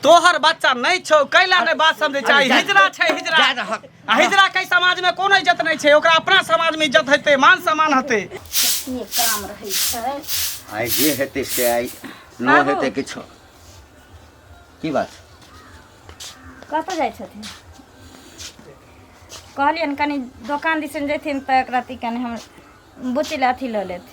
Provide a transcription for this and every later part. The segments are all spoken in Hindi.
तोहर बच्चा नहीं छौ कैला नहीं बात समझे चाहिए हिजरा छे हिजरा हिजरा कई समाज में कोनो इज्जत नहीं छे ओकरा अपना समाज में इज्जत हेते मान सम्मान हेते ये काम रही छै आई जे हेते से आई न हेते किछो की बात कत जाय छथिन कहलियन कनी दुकान दिसन जैथिन त एकरा ती कनी हम बुचिला अथी ल लेत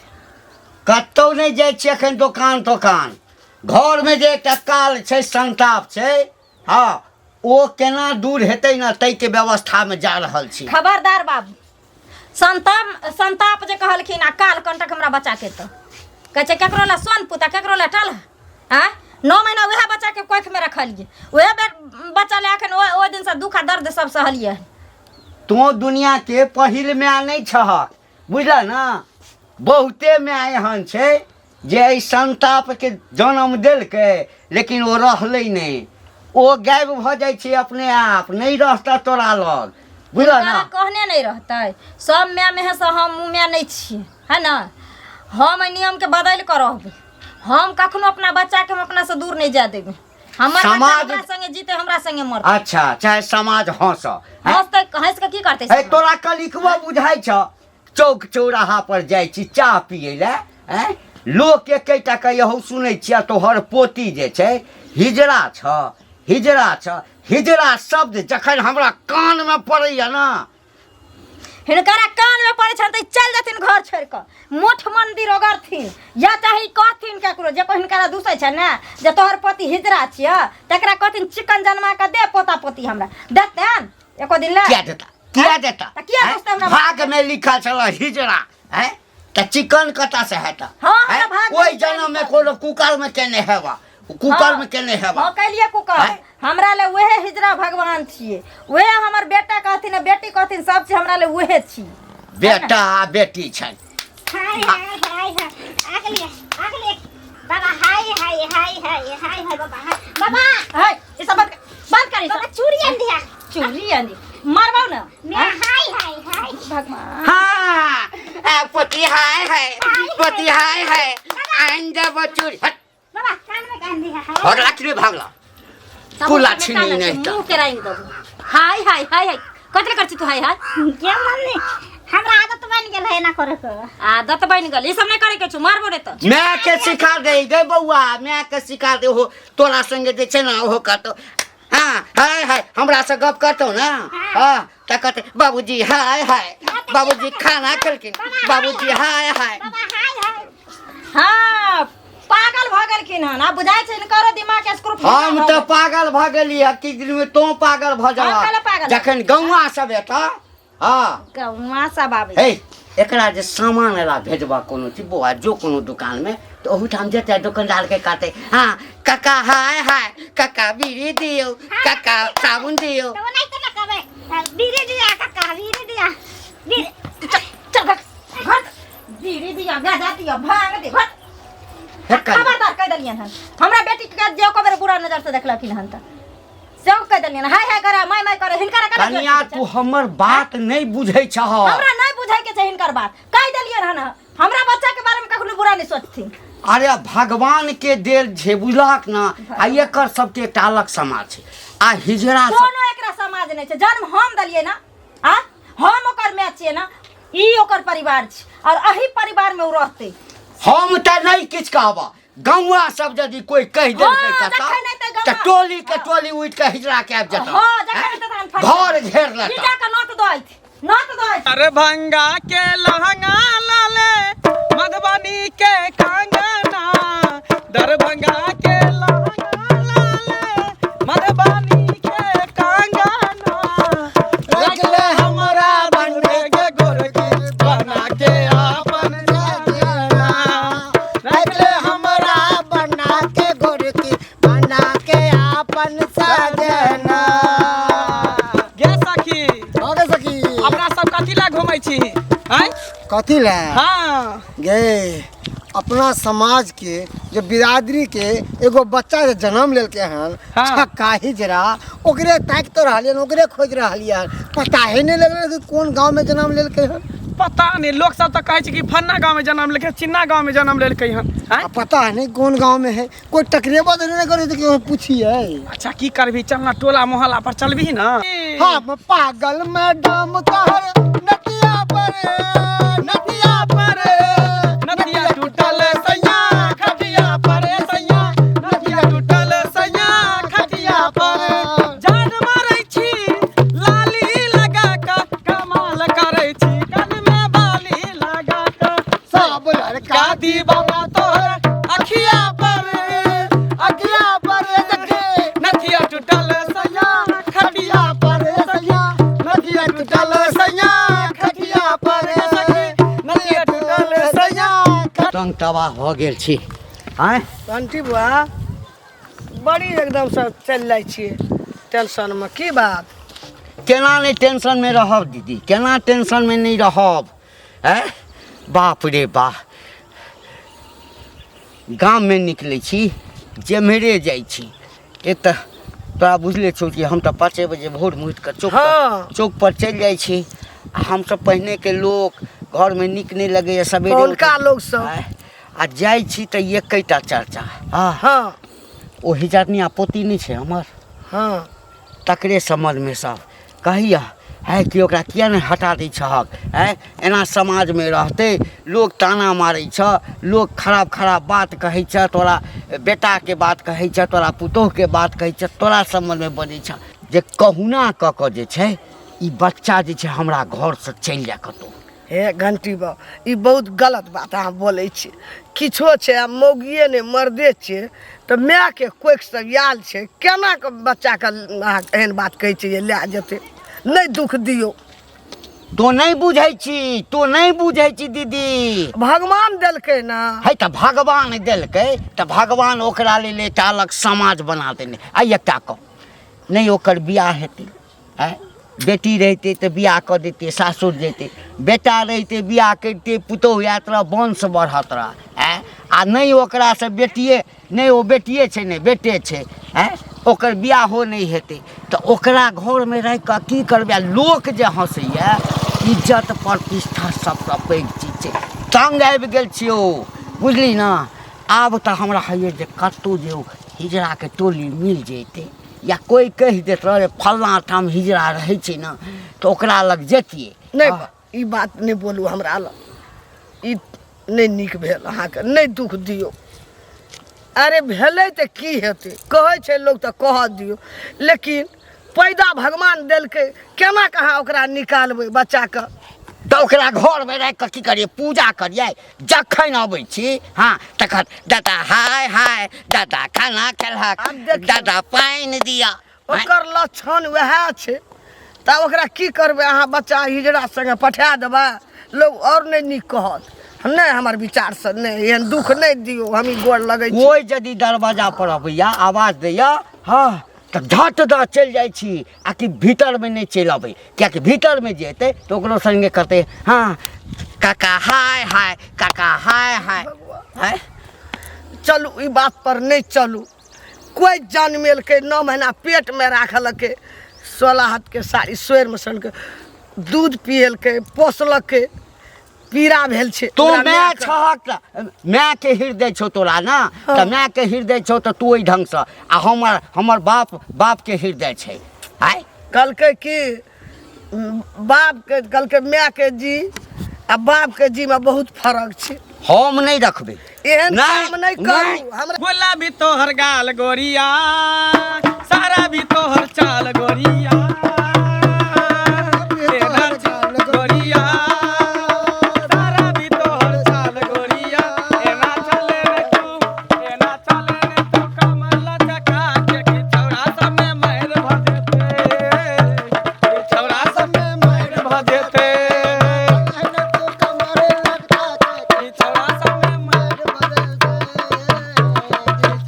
कतौ नहीं जाय छी एखन दुकान घर में जे एकटा काल छै संताप छै हाँ ओ केना दूर हेतै न तै के व्यवस्था में जा रहल छी खबरदार बाबू संताप जे कहलखिन आ काल कंटक हमरा बच्चा के त कहे छै केकरो ला सोन पुता केकरो ला टल हैं 9 महीना वह बच्चा के कोख में रखलिए वह बच्चा ले अखन ओ दिन से दुख दर्द सब सहलिए तो दुनिया के पहिल में नहीं छहक बुझल ना बहुते में एहन छै जे संताप के जन्म देलकै लेकिन वो रहलै नहीं ओ गायब भ जाय छै अपने आप नहीं रहता तोरा लग बुझल ना कहने नहीं रहतै सब मैं में से हम मैं नहीं छी है ना हम नियम के बदल कर रहबै हम कखनो अपना बच्चा के हम अपना से दूर नहीं जा देबै हमर समाज हमरा संगे जीते हमरा संगे मरते अच्छा चाहे समाज हंसते हंस के की करते है तोरा कलिकवा बुझाई छ चौक चौराहा पर जाय छी चाह पिए ले हैं लोग एकेटा कहू सुनै छिया तोहर पोती जे छै हिजरा छ हिजरा शब्द जखन हमरा कान में पड़ैया ना हिनकरा कान में पड़े छन त चल जथिन घर छोड़ के मोठ मंदिर ओगरथिन या चाहे कहथिन केकरो जे को हिनकरा दूसै छै ना जे तोहर पति हिजरा छिया तकरा कहथिन चिकन जन्मा के दे पोता पोती हमरा देतन एको दिन ले क्या देता त किया दोस्त हमरा भाग में लिखल छल हिजरा हैं त चिकन कता से हेता हां भाग ओई जन्म में कोनो कुकर में केने हेबा कुकर में केने हेबा हां कहलिए कुकर हमरा ले वहे हिजरा भगवान छिए वहे हमर बेटा कहथिन बेटी कहथिन सब चीज हमरा ले वहे छी बेटा बेटी छै हाय आगले बाबा हाय बाबा हाय ये सब बंद करी बाबा चूड़ी आंधी मारबाऊ ना मैं हाय भगवान हाँ पति हाय आंजा बचूरी बाबा कान में गांधी है और लाठी भागला कुला छिनी नहीं मुंह के राई दबो हाय कतरे करछि तू हाय क्या मम्मी हमरा आदत बन गेल है ना करे के आदत बन गेल ई सब नहीं करे के छु मारबो रे त मैं के सिखा दे गे बउआ मैं के सिखा दे हो तोरा संगे जे छै ना ओहो करतो हाँ हाय हमरा से गप करतो ना हां त कहते बाबूजी हाय बाबूजी खाना खेलकिन बाबूजी हाय हां पागल भ गेलखिन हन आ बुझाय छै इनकर दिमाग के स्क्रू हम तो पागल भ गेलिए कि दिन में तो पागल भ जा जखन गौवा सब एता हां गौवा सब आबे हे एकरा जे सामान ला भेजबा कोनो चीज बुआ जो कोनो दुकान में तो ओहू ठाम जेते दुकानदार के कहते हां काका हाय काका बीड़ी दियो काका साबुन दियो तो नहीं तो कहबे बीड़ी दिया काका बीड़ी दिया चल घट बीड़ी दिया गाजा दिया भांग दे घट खबरदार कह दलियन हन हमरा बेटी के जे कबरे बुरा नजर से देखलखिन हन त सब कह दलियन हाय करे माय करे हिनकर कन्या तू हमर बात नहीं बुझै छ हमरा नहीं बुझै के छै हिनकर बात कह दलियन हन हमरा बच्चा के बारे में कखनो बुरा नहीं सोचथिन अरे भगवान के देल छे बुझलक ना आ एकर सब के एकटा अलग समाज छै आ हिजरा कोनो एकरा समाज नहीं छै जन्म हम दलिए ना आ हम ओकर मैच छिए ना ई ओकर परिवार छै और एही परिवार में उ रहते हम त नहीं किछ कहबा गौवा सब यदि कोई कह देलकै कता त टोली के टोली उठ के हिजरा के आब जता हां जखन त घर घेर लेता हिजरा के नोट दोइत अरे भंगा के लहंगा लाले मधुबनी के कंगना दरभंगा के लहंगा लाले मधुबनी के कंगना रगले हमरा बनगे के गोरकी बना के आपन जाना रगले हमरा बना के गोरकी बना के आपन सजना गे सखी आगे सकी अपना सब कथी ला घुमै छी हैं कथी ला हां गे अपना समाज के जो बिरादरी के एगो बच्चा जे जन्म लेलके हन हाँ। छक्का हिजरा ओकरे ताक तो रहलियन ओकरे खोज रहलियन पता ही नहीं लगल कि कौन गांव में जन्म लेलके हन पता नहीं लोग सब तो कहे छै कि फन्ना गांव में जन्म लेके चिन्ना गांव में जन्म लेलकै हन हैं? पता नहीं कौन गांव में है, कोई टकरेबा तो नहीं करे तो क्यों पूछिए। अच्छा की करबी, चलना टोला मोहल्ला पर चलबी ना। हाँ पागल मैडम कहर नदिया पर नदिया टूटल सैया खटिया पर सैया, नदिया टूटल सैया खटिया पर। जान मारै छी लाली लगा का, कमाल करै छी कान में बाली लगा का। सब लड़का दीवाना तोहर अखिया पर देखे नदिया टूटल सैया खटिया पर सैया नदिया टूटल सैया खटिया पर नदिया टूटल सैया। टंग तबाह भऽ गेल छी। आँय आंटी बुआ बड़ी एकदम से चल जाइ छियै टेंशन में, की बात? केना नहीं टेंशन में रहब दीदी, केना टेंशन में नहीं रहब। है बाप रे बाप, गाम में निकले छी जेम्हरे जाइ छी, एक तऽ तोरा बुझले छौ कि हम तऽ 5 बजे भोर मुहूर्त के चौक पर चलि जाइ छी। हम सब पहिने के लोग घर में नीक नहीं लगैए सवेरे कौनका लोग सब? आ जाइ छी तऽ एकैटा चर्चा। हाँ ओ हिजरनिया पोती नहीं छै हमर, हाँ तकरे समझ में सब कहिया है कि ओकरा किया नहीं हटा दै छहक। है एना समाज में रहते लोग ताना मारै छ, लोग खराब खराब बात कहै छ, तोरा बेटा के बात कहै छ, तोरा पुतोह के बात कहै छ, तोरा समझ में बनै छ जे कहुना क के जे छै ई बच्चा जे छै हमरा घर से चलि जा कतौ। हे घंटी बा ई बहुत गलत बात अहाँ बोलै छियै। किछो छै आ मौगिए ने मर्दे छियै तऽ माय के कोइक से याल छै, केना के बच्चा के अहाँ एहन बात कहै छियै जे लए जेतै? नहीं दुख दियो। तो नहीं बुझै छी, तो नहीं बुझै छी दीदी। भगवान देलकै ना, है तऽ भगवान देलकै तऽ भगवान ओकरा लेल एकटा अलग समाज बना देने। आइ एकटा कह नहीं ओकर बियाह हेतै, है बेटी रहते तो बियाह कर देते सासुर जेते, बेटा रहते बियाह करते पुतोह यात्रा वंश बढ़त रह है। आ नहीं ओकरा से बेटिए नहीं, ओ बेटिए छै नहीं बेटे छै है, ओकर बियाह हो नहीं हेतै तो ओकरा घर में रह कऽ की करबै? लोक जे हँसैए इज्जत प्रतिष्ठा सबसँ पैघ चीज छै। तंग आबि गेल छियौ बुझली ना। आब तऽ हमरा होइए जे कतहु जे हिजड़ा के टोली मिल जैते या कोई कह देत रे फलना ठाम हिजड़ा रहे छै ना तो ओकरा लग जेतिए। नहीं ई बात नहीं बोलू हमरा लग, ई नहीं नीक भेल अहाँके, नहीं दुख दियो। अरे भेलै तऽ की हेतै, कहै छै लोग तऽ कह दियो, लेकिन पैदा भगवान देलकै, केना कहाँ ओकरा निकालबै बच्चा के? तो ओकरा घर में रह कऽ की करिए? पूजा करिए। जखन अबै छी हाँ तखन दादा हाय हाय, दादा खाना खेलहक, दादा पानि दिया। ओकर लक्षण वएह छै तऽ ओकरा की करबै अहाँ? बच्चा हिजड़ा संगे पठा देबै, लोग और नहीं नीक कहत। नहीं हमार विचार से नहीं, एहन दुख नहीं दियो, हमी गोड़ लगै छी। कोई यदि दरवाजा पर अबैया आवाज दैया हाँ तो झट द चलि जाइ छी, आ कि भीतर में नहीं चलि अबै, कियाकि भीतर में जेतै तो ओकरो संगे कहते हाँ काका हाय हाय, काका हाय हाय है। चलू ई बात पर नहीं चलू। कोई जन्मेल के 9 महीना पेट में राखलकै, 16 हाथ के साड़ी सोयर में सन के दूध पियल के पोसलक के, पीड़ा भेल छै। तो ओकरा मैं माय के- छहक मैं के हृदय छौ तोरा ना, तो मैं के हृदय छौ तो तू ओहि ढंग से, आ हमर बाप के हृदय छै। है कहलकै कि बाप के कहलकै माय के जी आ बाप के जी में बहुत फर्क छै। हम नहीं रखबे, एहन नहीं, काम नहीं करू हमरा। बोला भी तोहर गाल गोरिया, सारा भी तोहर चाल गोरिया, तेरा चाल गोरिया, सारा भी तोहर चाल गोरिया। एना चले रे तू कमल चका के, कि छौरा सब में मार भजेते, कि छौरा सब में मार भजेते, कि छौरा सब में मार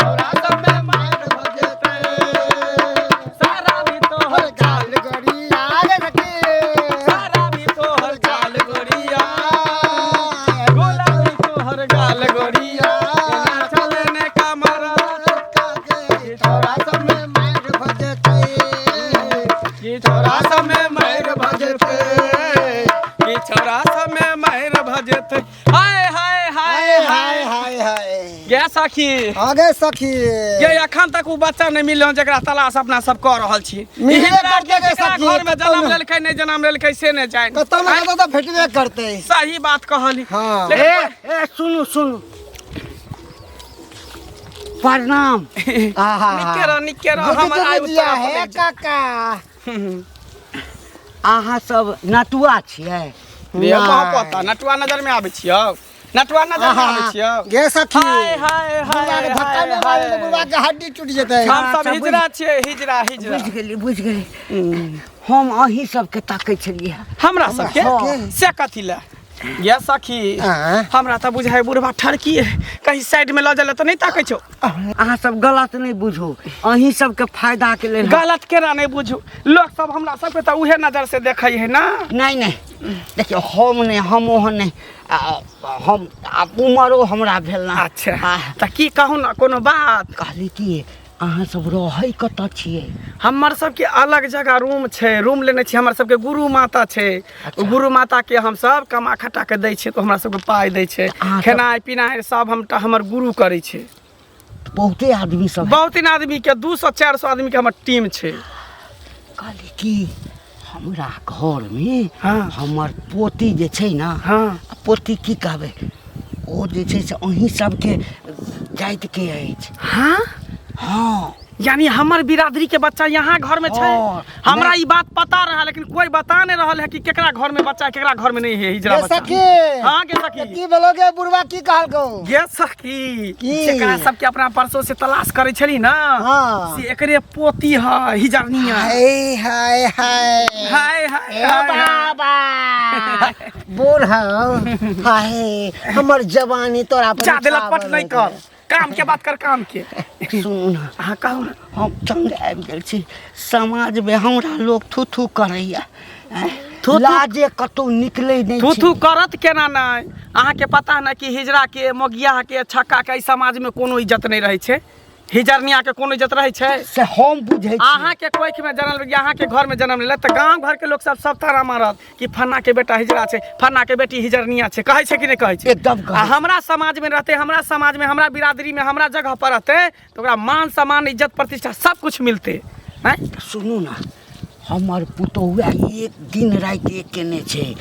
छौरा सब में मार भजेते। सारा भी तोहर चाल सारा भी तोहर चाल गोरिया, गोला भी तोहर गाल गोरिया। एना चले ने कमरा कि छौरा सब में मार भजेते, कि छौरा सब में मार भजेते, कि छौरा सब में गे सखी आगे सखी ये अखन तक वो बच्चा नहीं मिल जरा तलाश अपना सब कर रहल छी मिलबे हिजरा के करतै गे जेकरा सखी, घर में कतौ जन्म ने। लेलकै नहीं जन्म लेलकै से नहीं जान कतौ न कतौ तो भेटबे करते। सही बात कहली हाँ। ए सुनु सुनु प्रणाम। निके रह हमर आयु दिया है काका। अहाँ सब नटुआ छियै? रे कहाँ पता नटुआ नजर में आबै छियौ नटुआ नजर में आबै छियौ गे सखी हाय हाय बुढ़वा के धक्का हाय में मारे तो बुढ़वा के हड्डी टूट जेतै। हम सब हिजरा छियै हिजरा बुझ गेली हम अहीं सबके ताकै छलियै। हमरा सबके हाँ। से कथी ले ये सखी हाँ। हमरा त बुझाइ बुढ़वा ठरकी है कहीं साइड में ल जाला त नहीं ताकै छौ अहाँ सब गलत नहीं बुझू, अहीं सबके फायदा के लेल गलत केना नहीं बुझू लोग सब हमरा सबके त उहे नजर से देखै है ना नहीं नहीं देखियो हम नहीं हम ओहन नहीं हम उमरो हमरा भेल ना। अच्छा त की कहू ना कोनो बात कहली कि अहाँ सब रहै कतऽ छियै? हमर सबके अलग जगह रूम छै रूम लेने छी हमर सबके गुरु माता छै गुरु माता के हम सब कमा खटा के दै छै तो हमरा सबके पाइ दै छै अहाँ सब- खेनाइ पिनाइ सब हमर गुरु करै छै बहुते आदमी सब बहुत इन आदमी के 200-400 आदमी के हमर टीम छै कहली कि हमरा घर में हाँ। हमर पोती जे छै ना हाँ पोती की कहबै ओ जे छै से अहीं सबके जाति के अछि। हाँ हाँ यानी हमर बिरादरी के बच्चा यहाँ घर में छै हाँ। हमरा ई बात पता रहा लेकिन कोई बता नहीं रहल है कि केकरा घर में बच्चा है केकरा घर में नहीं है हिजरा गे बच्चा सखी हाँ के सखी की बोलोगे बुढ़वा की कहल को? ये सखी की? जेकरा सबके अपना परसों से तलाश करे छली ना हाँ। से एकरे पोती है हिजरनिया हाय हाय हाय हाय हाय ए बाबा बूढ़ा हाय हमर जवानी तोरा पर जा दिलक पट नहीं कर काम के बात कर काम के सुनू ना हाँ कहू ना हम तंग आबि गेल छी समाज में हमरा लोग थू थू करैया थू-थू? लाजे कतौ निकलै नहीं थू छी। थू करत केना नहीं अहाँ के पता ना कि हिजरा के मोगिया के छक्का के इस समाज में कोनो इज्जत नहीं रहे छे हिजरनिया के कोनो इज्जत रहे छे से हम बुझै छी। अहाँ के कोख में जन्म यहाँ के घर में जन्म ले तो गांव घर के लोग सब तारा मारत कि फन्ना के बेटा हिजरा छे फन्ना के बेटी हिजरनिया छे कहे छे कि नहीं कहे छे एकदम कहै आ हमरा समाज में रहते हमरा समाज में हमरा बिरादरी में हमरा जगह पर रहते तो ओकरा मान सम्मान इज्जत प्रतिष्ठा सब कुछ मिलते हैं सुनू ना हमर पुतौआ एक दिन राति एक केने छै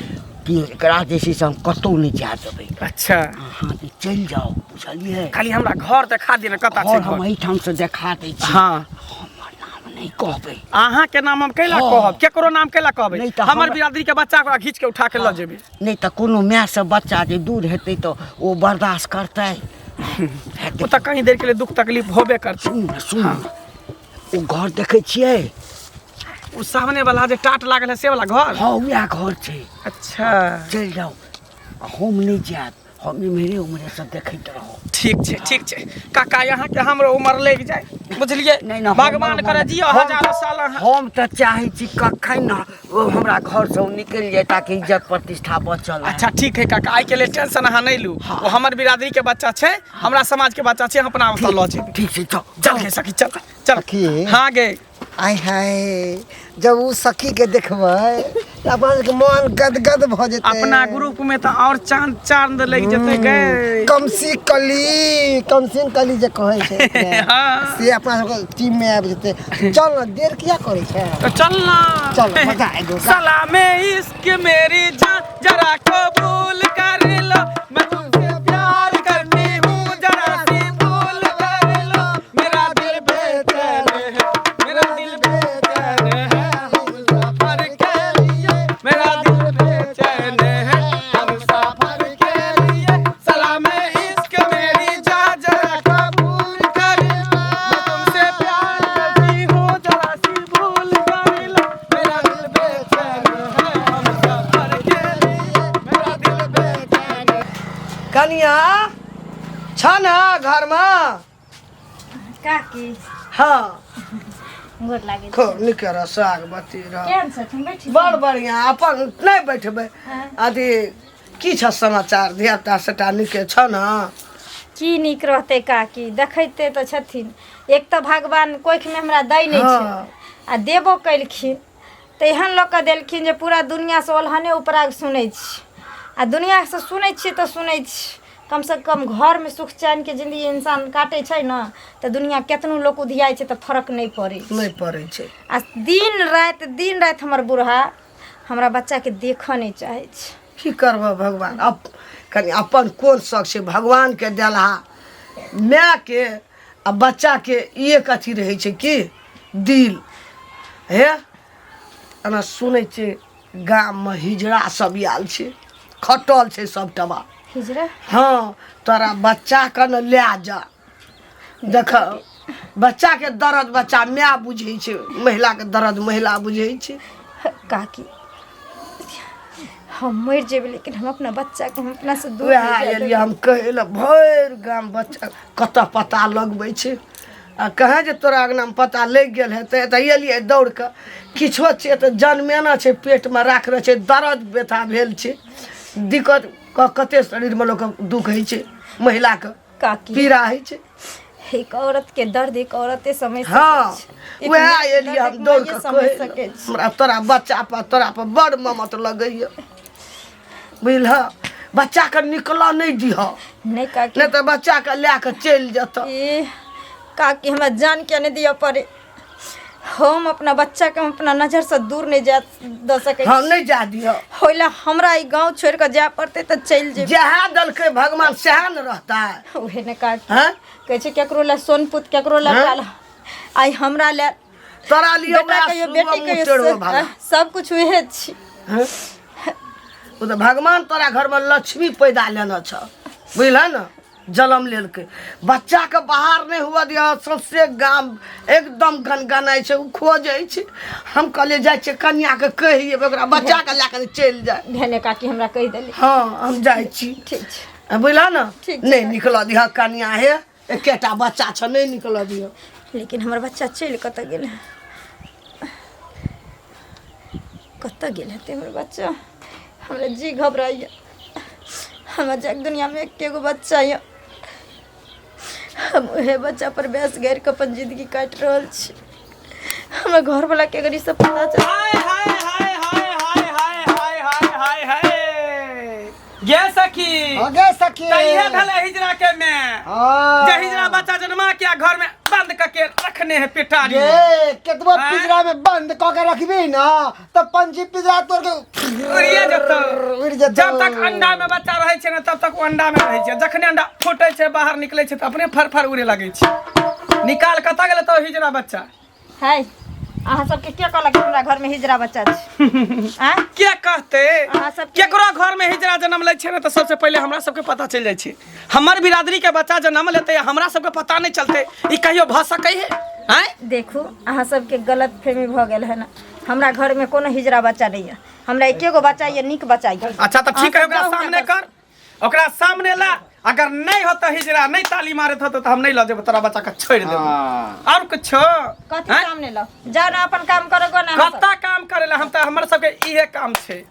कि एकरा जे छै से हम कतौ नहीं जा देबै। अच्छा अहाँ जे चलि जाओ बुझलियै खाली हमरा घर देखा दिए ना कता और छे हम घर एहिठाम से देखा दै छी। हाँ हमर नाम नहीं कहबै। अहाँ के नाम हम कैला हाँ। कहब केकरो नाम कैला कहबै नहीं तऽ हमर हमरा- बिरादरी के बच्चा ओकरा घीच के उठा के ल जेबै नहीं तो कोनो माय से बच्चा जे दूर हेतै तो ओ बर्दाश्त करतै। वो तो कहीं देर के लिए दुख तकलीफ होबे करते सुनू ना सुनू ना ओ घर देखै छियै? उ सामने वाला जे टाट लागल है से वाला घर हाँ वएह घर छै। अच्छा चलि जाओ हम नहीं जायब हम इम्हरे उम्हरे से देखैत रहो। ठीक छे काका यहाँ के हमरो उम्र लग जाए बुझलिए नहीं ना भगवान करे जियो हजारों साल अहाँ हम तो चाहे छी कखन ना ओ हमरा घर से निकल जाए ताकि इज्जत प्रतिष्ठा बचल रहे। अच्छा ठीक है काका आई के लिए टेंशन अहाँ नहीं लू वो हमर बिरादरी के बच्चा छे हमरा समाज के बच्चा छे हम अपना ओतऽ ल जेबै ठीक छै चल चल के सखी चल चल सखी? हाँ गे आय हाय जब उ सखी के देखबै त अपन के मन गदगद भ जेतै। अपना ग्रुप में तो और चांद चांद लग जते गए कमसी कली जे कहै छै एकरा, हाँ। से अपना सबके टीम में आबि जेतै। चल ना देर किया करै छै? तो चलना चल मजा आएगो। सलामे इश्क मेरी जान जरा कबूल कर लो मैं तुमसे प्यार करती हूँ जरा सी भूल कर लो मेरा दिल बेचैन है मेरा दिल बेचैन है हम सफर के लिए मेरा दिल बेचैन है हम सफर के लिए सलामे इश्क मेरी जान जरा कबूल कर लो मैं तुमसे प्यार करती हूँ जरा सी भूल कर लो मेरा दिल बेचैन है हम सफर के लिए मेरा दिल बेचैन है कनिया छ ना घर में? काकी हाँ गोर लागे खूब निके रह साग बत्ती रह केहन छथिन बैठी बड़ बढ़िया अपन नहीं बैठबै हाँ। अथी की छ समाचार धियापुता सेटा निके छ ना? की नीक रहतै काकी देखैते तऽ छथिन एक तऽ भगवान कोखिमे हमरा दै नहि छै हाँ। आ देबो केलखिन तऽ एहन लऽ कऽ देलखिन जे पूरा दुनिआँसँ ओल्हने उपराग सुनै छी आ दुनिआँसँ सुनै छियै तऽ सुनै छी कम से कम घर में सुख चैन के जिंदगी इंसान काटे छै ना तो दुनिया केतनो लोग उधियाई छै तो फर्क नहीं पड़े नहीं पड़े छै। आ दिन रात हमर बूढ़ा हमरा बच्चा के देख नहीं चाहे छै। की करबह भगवान, अब कनी अपन कोन शौक छै भगवान के देलहा। माय के आ बच्चा के एक अथी रहे छै कि दिल हे। एना सुनै छै गाम में हिजड़ा सब आयल छै, खटल छै सबटमा। हिजड़ा हाँ तोरा बच्चा के न ले जा, देख बच्चा के दर्द बच्चा माय बुझे छै, महिला के दर्द महिला बुझे छै। काकी हम मर जेबे लेकिन हम अपना बच्चा के हम अपना से दूर वएह नहीं जाए एलियै हम कहै लए, भरि गाम बच्चा कतऽ पता लगबै छै आ कहे जे तोरा अंगना में पता लग गेल हेतै तऽ एलियै दौड़ कऽ। किछो छै तऽ जनमेना छै, पेट में राख रहे छै, दर्द व्यथा भेल छै, दिक्कत कते शरीर में लोक दुख होइ छै, महिला के काकी पीड़ा होइ छै। एक औरत के दर्द एक औरते समझ हाँ सकै छै। वएह एक एलियै दर्द हम एक दौड़ माइए कऽ समझ कहै सकै लए। छै। हमरा तोरा बच्चा पर तोरा पर बड़ ममत लगैया, बुझलह। बच्चा के निकलऽ नहीं दिह, नहीं काकी नहीं तो बच्चा के लए के चलि जेतऽ। ए काकी हमरा जान के नहीं दिया पड़े, हम अपना बच्चा के हम अपना नजर से दूर नहीं जा द सके। हाँ नहीं जा दिह, होइला हमरा ई गांव छोड़ के जाए पड़ते तो चल जेबे। जहाँ दलकै भगवान सएह न रहता है। ओहे ने काकी हैं? कहै छै केकरो ले सोनपुत केकरो ले हैं? काला, आई हमरा ले तोरा लिए बेटा वएह कहियो सुबह बेटी मुँह कहियो टेढ़ो भाला। सब कुछ उहे छी। हैं? वो तो भगवान तोरा घर में लक्ष्मी पैदा लेना छ, बुझल न, जन्म लेलकै। बच्चा के बाहर नहीं हुआ दिया, सौंसे गाम एकदम गनगनाइ छै, उ खोजै छै। हम कहलिए जाइ छै कन्या के कहिए ओकरा बच्चा के लए के चलि जाए। भेने काकी हमरा कहि देली हाँ हम जाइ छी, ठीक छै। बुझल न, ठीक छै। नहीं निकल दिह कन्या हे, एकेटा बच्चा छ, नहीं निकल दिह। लेकिन हमर बच्चा चल कतऽ गेल, कतऽ गेल हेतै हमर बच्चा। हमरा जी घबराइया, हमरा जग दुनिया में एकेगो बच्चा ये, हम उहे बच्चा पर बेस गैर के अपन जिंदगी काट रहल छी। हमरा घर वाला के अगर ई सब पता चल हाय हाय हाय हाय हाय हाय हाय हाय हाय हाय गे सखी आगे सखी तइहे भेले हिजरा के में हाँ। जे हिजरा बच्चा जन्मा के घर में बंद करके रखने है पिटारी में। ये केतबो हाँ? पिंजरा में बंद क के रखबी ना तो पंछी पिंजरा तोड़ के उड़िए जेतौ। उड़ जेतौ। जब तक अंडा में बच्चा रहे छै ना तब तक वो अंडा में रहे छै, जखने अंडा फूटे छै बाहर निकले छै त अपने फर फर उड़े लगे छै। निकाल कतऽ गेलै तो हिजरा बच्चा है। अहाँ सबके के कहलक हमरा घर में हिजरा बच्चा छै? आँ? के कहते अहाँ सबके- केकरो घर में हिजरा जन्म ले छै ना तो सबसे पहले हमरा सबके पता चल जाय छै। हमर बिरादरी के बच्चा जन्म लेते हमरा सबके पता नहीं चलते ई कहियो भ सकै है? हैं? देखू अहाँ सबके गलत फहमी भ गेल है ना, हमरा घर में कोनो हिजरा बच्चा नहीं है, हमरा एकेगो बच्चा ये, नीक बच्चा ये। अच्छा तो ठीक है, अहाँ ओकरा सब सामने जाउ कर, ओकरा सामने ला। अगर नहीं होता हिजरा नहीं ताली मारे तो हम नहीं ला देब तोरा बच्चा के छोड़ देब। और कुछ कथी सामने लो, जाओ ना अपन काम करो गो ना। अहाँ सब। कत्ता काम करेला हम त हमर सबके इहे काम छै,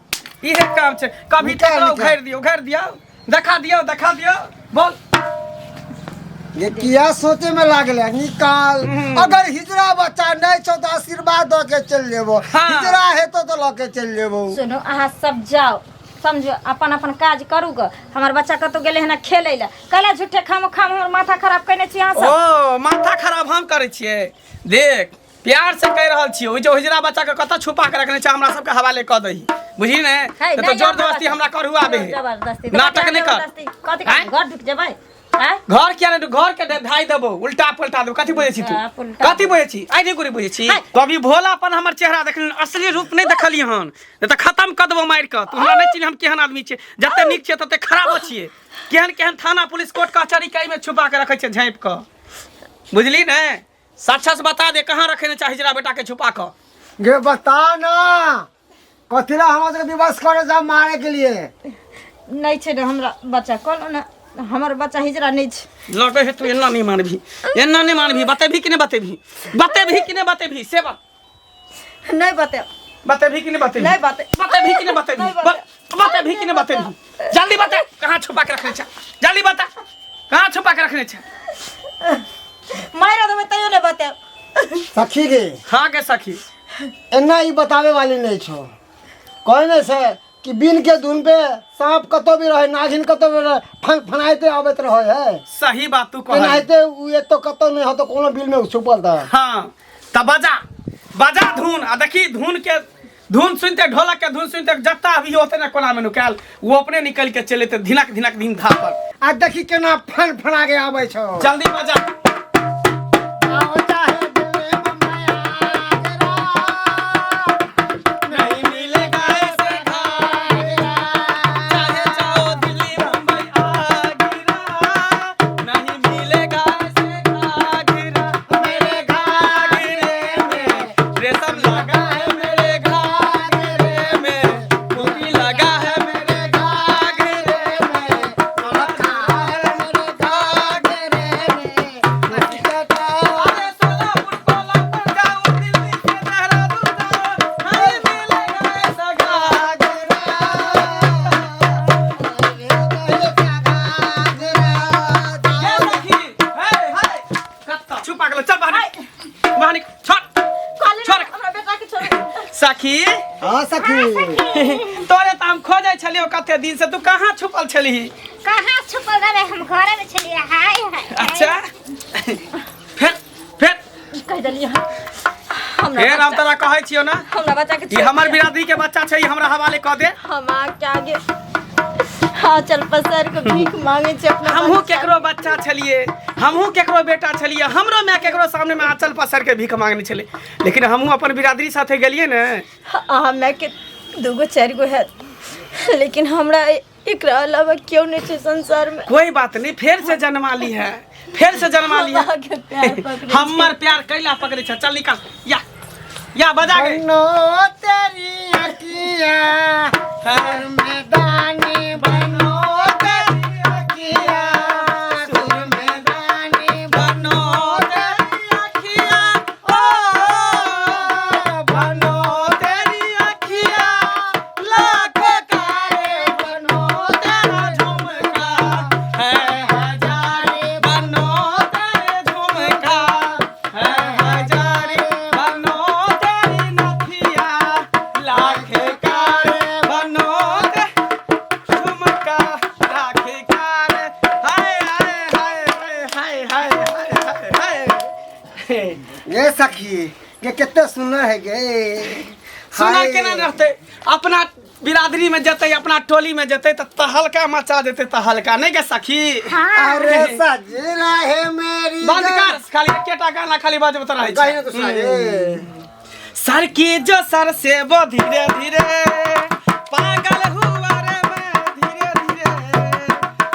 इहे काम छै। कभी निकाल, तक निकाल। घेर दियो देखा दियो बोल। ये किया सोचे में लागल है, निकाल। अगर हिजरा बच्चा नहीं छो तो आशीर्वाद दो के चल जेबो, हाँ। हिजरा है तो लो के चल जेबो। सुनो अहाँ सब जाओ, समझो अपन अपन काज करू ग। हमर बच्चा कतौ गेले है ना खेलै ला, कला झूठे खाम हमर माथा खराब करने छी अहाँ सब। ओ माथा खराब हम करे छिए, देख प्यार से कह रहल छिए। ओ जो हिजरा बच्चा के कतऽ छुपा के रखने छै हमरा सबके हवाले क दही, बुझी ने। है, तो नहीं, जोर जबरदस्ती हमरा करहुआ बे, जबरदस्ती नाटक नहीं कर। कथी हैं? घर ढुक जेबै? हैं? घर किया नहीं, घर के ढाई देबो, उल्टा पलटा देबो। कथी बोले छी तू? उल्टा पुल्टा। कथी बोले छी? आई नहीं गुरी बोले छी। है। कभी भोलापन हमर चेहरा देखली, असली रूप नहीं देखली हन, नहीं तो खत्म कर देबो मार के। तू हमरा नहीं चिन्ह हम केहन आदमी छिए, जते नीक छिए तते खराब छिए। केहन केहन थाना पुलिस कोर्ट कचहरी कई में छुपा के रखे छै झाँप के, बुझली ने। सच बता दे कहाँ रखे चाहे हिजरा बेटा के छुपा के। गे बता ना कथिला हमरा सबके विवश करे जा मारे के लिए। नहीं छै ना हमरा बच्चा, कहलो ना हमर बच्चा हिजरा नहीं छै। लगे है तू एना नहीं मानभी, बतेभी कि नहीं बतेभी से बात नहीं बते, बतेभी कि नहीं बतेभी, नहीं बते, बतेभी कि नहीं बतेभी, नहीं बते। बतेभी कि नहीं बतेभी, जल्दी बता कहाँ छुपा के रखने छा, जल्दी बता कहाँ छुपा के रखने छा। मारा देबै तैयो नहीं बते। सखी गे हाँ गे सखी, एना ही बतावे वाली नहीं छो, कहने से कि बिन के धुन पे सांप कतो भी रहे, नागिन कतो भी रहे, फनाइते आवत रहे है। सही बात तू कह फनाइते ये तो कतो नहीं हो तो कोनो बिल में छुपल था। हाँ तब बजा धुन आ देखी धुन सुनते ढोलक के धुन सुनते जत्ता भी होते ना कोना में नुकाल वो अपने निकल के चले थे धिनक दिन धा पर। आ देखी केना फना के आवे छो। जल्दी बजा। आओ चाहे दिल में माया गिरा, नहीं मिलेगा ऐसे घाघरा, चाहे जाओ दिल्ली मुंबई आगरा, नहीं मिलेगा ऐसे घाघरा, मेरे घाघरे में रेशम लगा है, मेरे घाघरे में मोती लगा है, मेरे घाघरे में मलका है, मेरे घाघरे में अरे सोलापुर कोल्हापुर जाओ दिल्ली से देहरादून जाओ, नहीं मिलेगा ऐसा घाघरा। ये सखी, हे, कत्ता, चुप आ गेलो, चल बाहर निकल, छोड़। हमरा बेटा के छोड़। सखी हाँ सखी। तोरे तो हम खोजे छलियो कते दिन से, तू कहाँ छुपल छली? कहाँ छुपल रहे, हम घरे में छलिए। हाय हाय अच्छा फिर कह देलिए फिर हम तोरा कहै छियो ना, हमरा बच्चा के ई हमर बिरादरी के बच्चा छै, ई हमरा हवाले कह दे। हम आके आगे हाँ चल पसर के भीख मांगे छे अपना। हमहू केकरो बच्चा छलिए, हमहू केकरो बेटा छलिए, हमरो मैं केकरो सामने में आंचल पसर के भीख मांगने छले, लेकिन हमहू अपन बिरादरी साथे गेलिए ने। मैं के दूगो चार गो है, लेकिन हमरा एकरा अलावा क्यों नहीं छे संसार में। कोई बात नहीं, फिर से जन्मा ली है, फिर से जन्मा ली है। के प्यार पकड़े हमर प्यार कैला पकड़े छ। चल निकल, या बजा गए। बनो तेरी अखियाँ हर मैदानी, बनो तेरी अखियाँ सुर मैदानी, बनो तेरी अखियाँ, ओ बनो तेरी अखियाँ, लाखों तारे बनो तेरा झुमका है हजारे, बनो तेरे झुमका है हजारे, बनो तेरी नथिया लाखे कारे, बनो ते झुमका लाखे कारे। हाय हाय हाय हाय हाय हाय हाय हाय। ये सखी ये कितने सुना है गे। सुना हाय। केना रहते, अपना बिरादरी में जते, अपना टोली में जते तो तहलका मचा देते, तहलका नहीं के सखी। अरे सजना है मेरी बंद कर, खाली एकेटा गाना खाली बजबत रहे छै। गाइना तो सारे सर की जो सर से वो धीरे धीरे पागल हुआ रे मैं धीरे धीरे,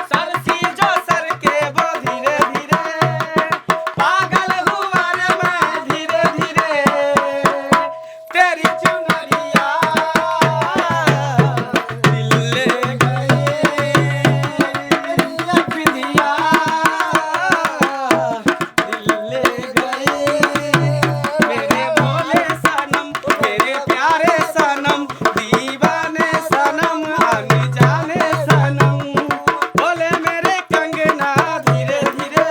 सर सी जो सर के वो धीरे धीरे पागल हुआ रे मैं धीरे धीरे, तेरी चुनरिया दिल ले गए, बिंदिया दिल ले गए, मेरे भोले सनम, मेरे प्यारे सनम, दीवाने सनम, आने जाने सनम, बोले मेरे कंगना धीरे धीरे,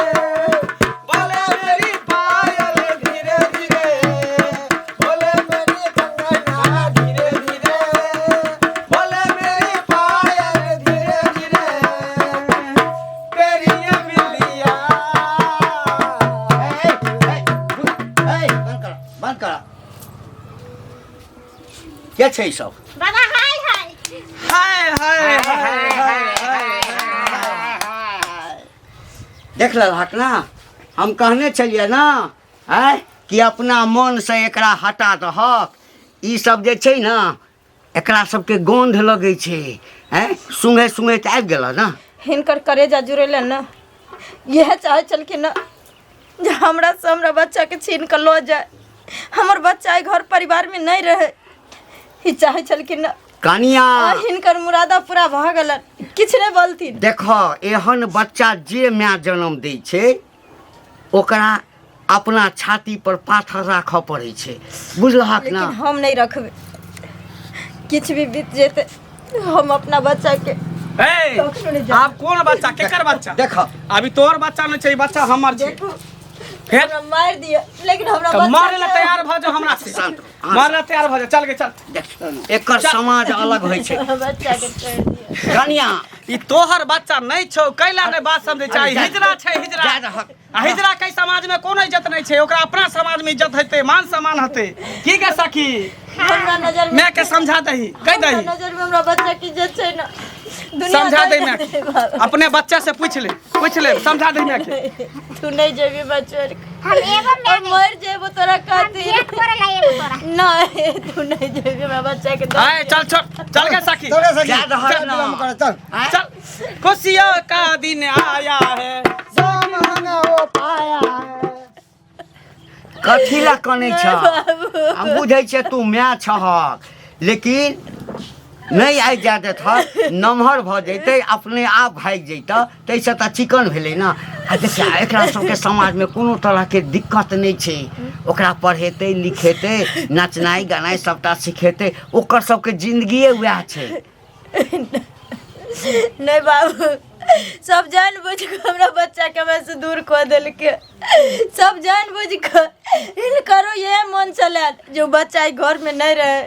बोले मेरी पायल धीरे धीरे, बोले मेरी कंगना धीरे धीरे, बोले मेरी पायल धीरे धीरे, तेरी ये बिल्लिया। बंद कर। क्या छै सब? बाबा हाय हाय। हाय हाय हाय हाय। देख लहक ना, हम कहने छलिए ना आय कि अपना मन से एकरा हटा दहक। ई सब जे छै ना, एकरा सबके गंध लगे छै, सुंघे सुंघे त आबि गेल ना। हिनकर करेजा जुड़ेले न, यह चाहे चल के न जे हमरा से हमरा बच्चा के छीन के लो जाए, हमर बच्चा ए घर परिवार में नहीं रहे। ही चाहे चल के न कनिया हिनकर मुरादा पूरा भ गेलन, किछ नहीं बोलती। देखो एहन बच्चा जे माय जन्म दै छै ओकरा अपना छाती पर पाथर राखऽ पड़ै छै, बुझलहक लेकिन ना। हम नहीं रखबे, किछ भी बीत जेते हम अपना बच्चा के आप कौन बच्चा, केकर बच्चा? देखो अभी तोर बच्चा नहीं चाहिए, बच्चा हमर छै। देखू फिर हमरा मार दियो लेकिन हमरा तो बच्चा मारे ला तैयार भ जा हमरा से मारे ला तैयार भ जा चल गे चल एकर समाज अलग होइ छै बच्चा के छोड़ दियो कनिया ई तोहर बच्चा नहीं छौ कैला ने बात समझे चाही हिजरा छै हिजरा आ हिजरा के समाज में कोनो इज्जत नहीं छै ओकरा अपना समाज में इज्जत हेतै मान सम्मान हेतै की के सखी हमरा नजर में मैं के समझा दही कह हमरा दही नजर में हमरा बच्चा की इज्जत छै ना समझा दे मैं अपने बच्चे से पूछ ले समझा दे मैं के तू नहीं जेबी बच्चा हम एगो और मर जेबो तोरा खातिर एक करे ला एगो तोरा नहीं तू नहीं जेबी मैं बच्चा के आए चल चल के सखी थोड़े से याद है ना। चल चल खुशियों का दिन आया है सब हंगा हो पाया है कथी ला कने छ हम बुझै छै तू माय छहक लेकिन नहीं आइ जा देत नमहर भ जैते अपने आप भाग जैते तैसे तऽ चिकन भेलै ना आ देखिए एकरा सबके समाज में कोनो तरह के दिक्कत नहीं छै ओकरा पढ़ेतै लिखेतै नचनाइ गानाइ सबटा सिखेतै ओकर सबके जिंदगिए वएह छै नहीं बाबू सब जान बुझ के हमरा बच्चा के हमरा से दूर कर देलके सब जान बुझ के करो ये मन चला जो बच्चा ई घर में नहीं रहे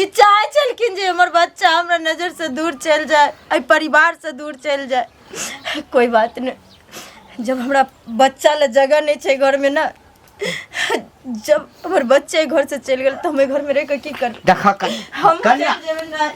ई चाहे चलकिन जे हमर बच्चा हमरा नजर से दूर चल जाए आई परिवार से दूर चल जाए कोई बात नहीं जब हमरा बच्चा ले जगह नहीं छै घर में ना जब हमर बच्चे घर से चल गेल तो हमें घर में रह के की कर देखा हम कन्या चल जेबे ना